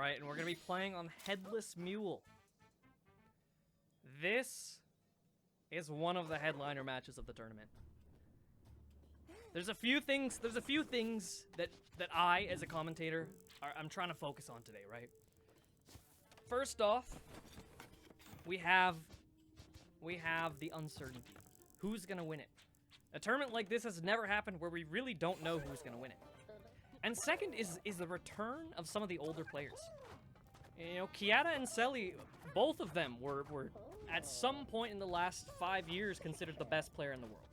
Alright, and we're going to be playing on Headless Mule. This is one of the headliner matches of the tournament. There's a few things that I, as a commentator, I'm trying to focus on today, right? First off, we have the uncertainty. Who's going to win it? A tournament like this has never happened where we really don't know who's going to win it. And second is the return of some of the older players. You know, Kyatta and Celie, both of them were at some point in the last 5 years considered the best player in the world.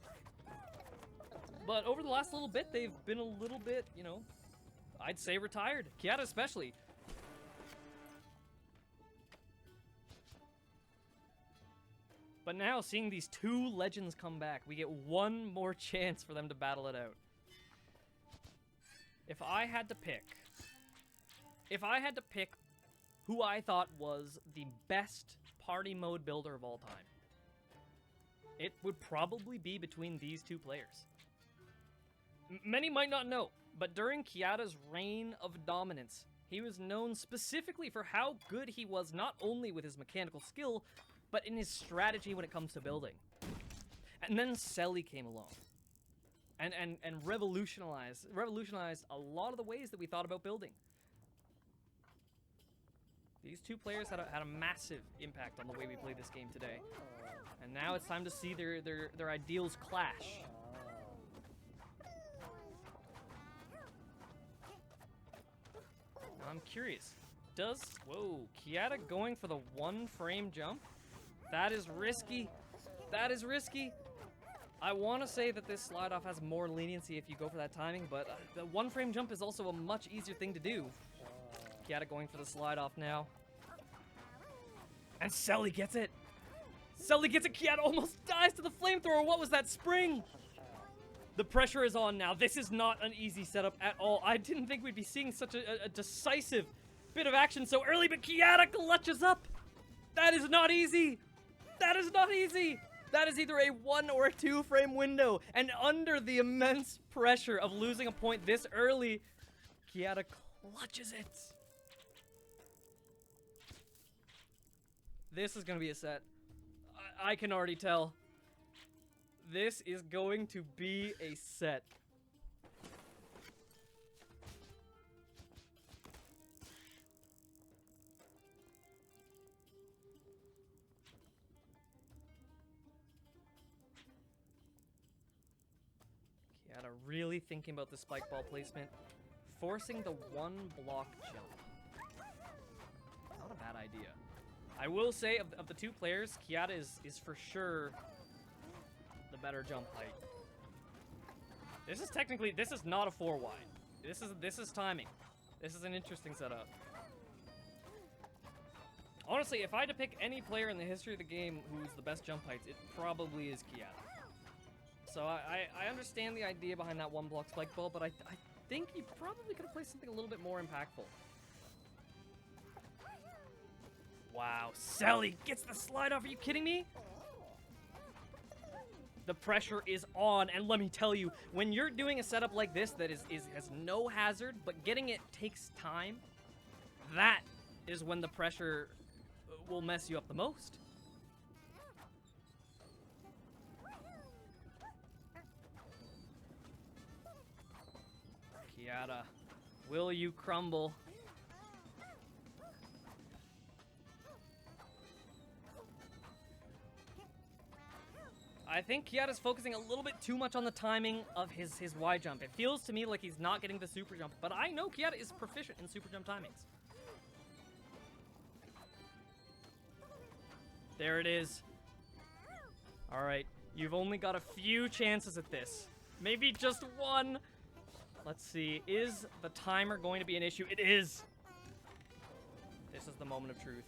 But over the last little bit, they've been a little bit, you know, I'd say retired. Kyatta especially. But now, seeing these two legends come back, we get one more chance for them to battle it out. If I had to pick who I thought was the best party mode builder of all time, it would probably be between these two players. Many might not know, but during Kyatta's reign of dominance, he was known specifically for how good he was not only with his mechanical skill, but in his strategy when it comes to building. And then Celie came along and revolutionized a lot of the ways that we thought about building. These two players had a massive impact on the way we play this game today. And now it's time to see their ideals clash. Now I'm curious. Whoa, Kyatta going for the 1-frame jump? That is risky. That is risky. I want to say that this slide off has more leniency if you go for that timing, but the 1-frame jump is also a much easier thing to do. Kyatta going for the slide off now. And Celie gets it. Celie gets it. Kyatta almost dies to the flamethrower. What was that spring? The pressure is on now. This is not an easy setup at all. I didn't think we'd be seeing such a decisive bit of action so early, but Kyatta clutches up. That is not easy. That is not easy. That is either a 1 or a 2-frame window. And under the immense pressure of losing a point this early, Kyatta clutches it. This is going to be a set. I can already tell. This is going to be a set. Kyatta really thinking about the spike ball placement. Forcing the 1-block jump. Not a bad idea. I will say, of the two players, Kyatta is for sure the better jump height. This is not a 4-wide. This is timing. This is an interesting setup. Honestly, if I had to pick any player in the history of the game who's the best jump heights, it probably is Kyatta. So I understand the idea behind that 1-block spike ball, but I think you probably could have played something a little bit more impactful. Wow, Celie gets the slide off. Are you kidding me? The pressure is on, and let me tell you, when you're doing a setup like this that has no hazard, but getting it takes time, that is when the pressure will mess you up the most. Kyatta, will you crumble? I think Kyatta's focusing a little bit too much on the timing of his Y jump. It feels to me like he's not getting the super jump, but I know Kyatta is proficient in super jump timings. There it is. All right, you've only got a few chances at this. Maybe just one. Let's see, is the timer going to be an issue? It is. This is the moment of truth.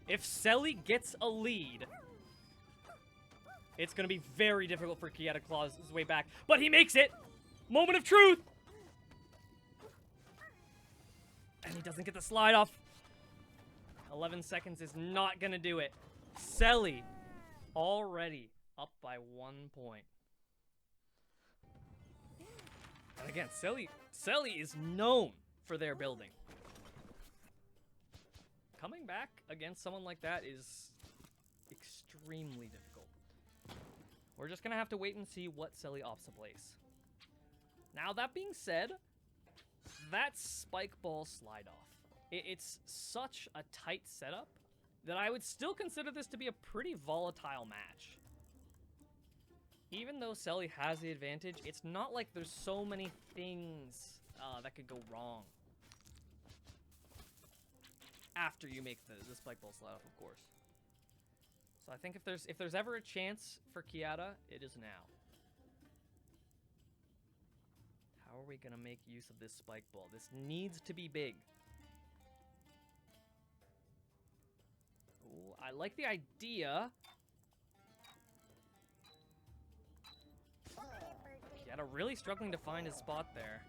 If Celie gets a lead, it's going to be very difficult for Kyatta to claw his way back. But he makes it! Moment of truth! And he doesn't get the slide off. 11 seconds is not going to do it. Celie already up by 1 point. And again, Celie is known for their building. back against someone like that is extremely difficult. We're just gonna have to wait and see what Celie opts to place. Now, that being said, that spike ball slide off. It's such a tight setup that I would still consider this to be a pretty volatile match. Even though Celie has the advantage, it's not like there's so many things that could go wrong. After you make the spike ball slide off, of course. So I think if there's ever a chance for Kyatta, it is now. How are we gonna make use of this spike ball? This needs to be big. Ooh, I like the idea. Kyatta really struggling to find his spot there.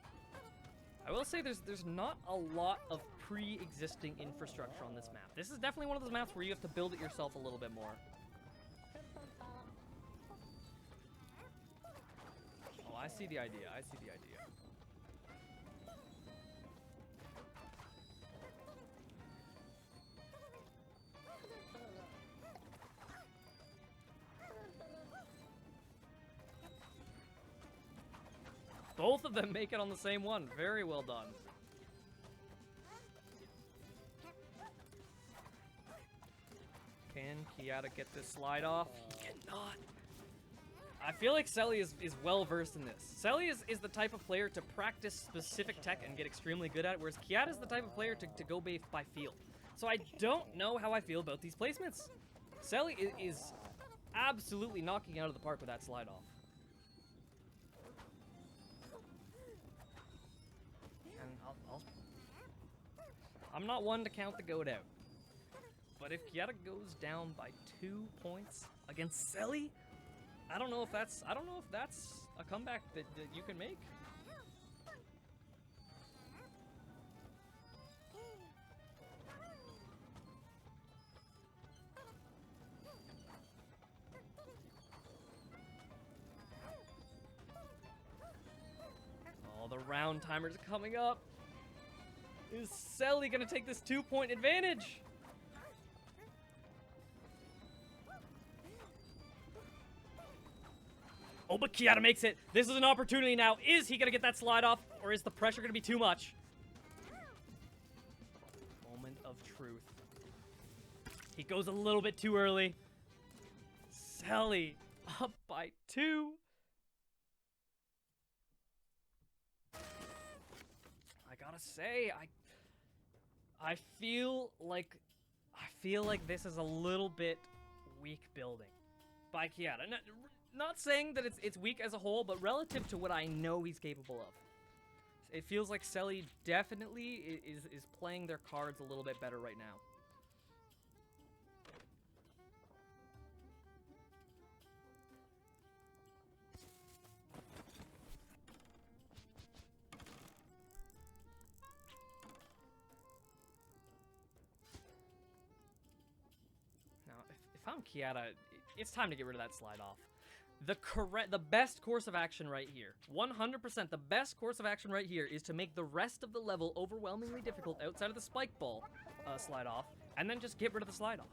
I will say there's not a lot of pre-existing infrastructure on this map. This is definitely one of those maps where you have to build it yourself a little bit more. Oh, I see the idea. I see the idea. Both of them make it on the same one. Very well done. Can Kyatta get this slide off? He cannot. I feel like Celie is well versed in this. Celie is the type of player to practice specific tech and get extremely good at it, whereas Kyatta is the type of player to go by feel. So I don't know how I feel about these placements. Celie is absolutely knocking it out of the park with that slide off. I'm not one to count the goat out. But if Kyatta goes down by 2 points against Celie, I don't know if that's a comeback that you can make. Oh, the round timers are coming up. Is Celie gonna take this 2-point advantage? Oh, but Kyatta makes it. This is an opportunity now. Is he gonna get that slide off, or is the pressure gonna be too much? Moment of truth. He goes a little bit too early. Celie up by 2. I gotta say, I feel like this is a little bit weak building by Kyatta. Not saying that it's weak as a whole, but relative to what I know he's capable of. It feels like Celie definitely is playing their cards a little bit better right now. If I'm Kyatta, it's time to get rid of that slide off. The best course of action right here, 100%, the best course of action right here is to make the rest of the level overwhelmingly difficult outside of the spike ball slide off, and then just get rid of the slide off.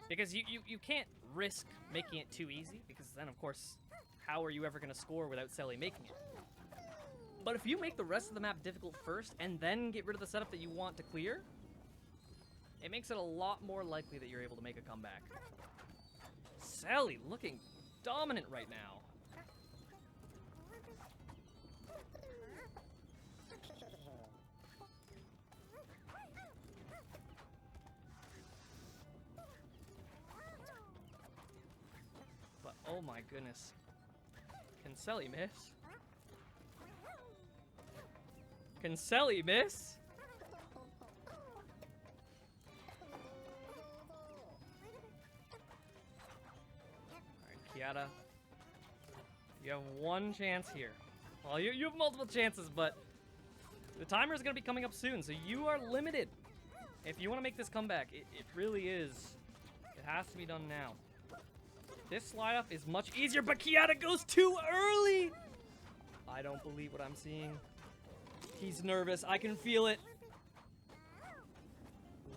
Because you can't risk making it too easy, because then, of course, how are you ever going to score without Celie making it? But if you make the rest of the map difficult first, and then get rid of the setup that you want to clear, it makes it a lot more likely that you're able to make a comeback. Celie looking dominant right now. But oh my goodness. Can Celie miss? Can Celie miss? Kyatta, you have one chance here. Well, you have multiple chances, but the timer is going to be coming up soon, so you are limited. If you want to make this comeback, it really is. It has to be done now. This slide off is much easier, but Kyatta goes too early. I don't believe what I'm seeing. He's nervous. I can feel it.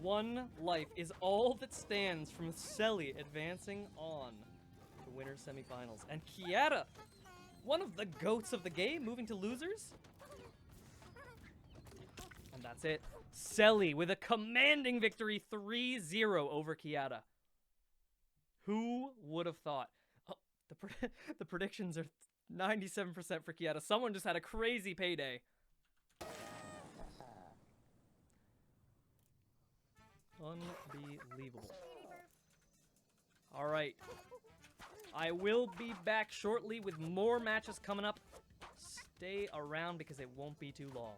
1 life is all that stands from Celie advancing on to winners semifinals. And Kyatta, one of the goats of the game, moving to losers. And that's it. Celie with a commanding victory 3-0 over Kyatta. Who would have thought? Oh, the predictions are 97% for Kyatta. Someone just had a crazy payday. Unbelievable. All right. I will be back shortly with more matches coming up. Stay around because it won't be too long.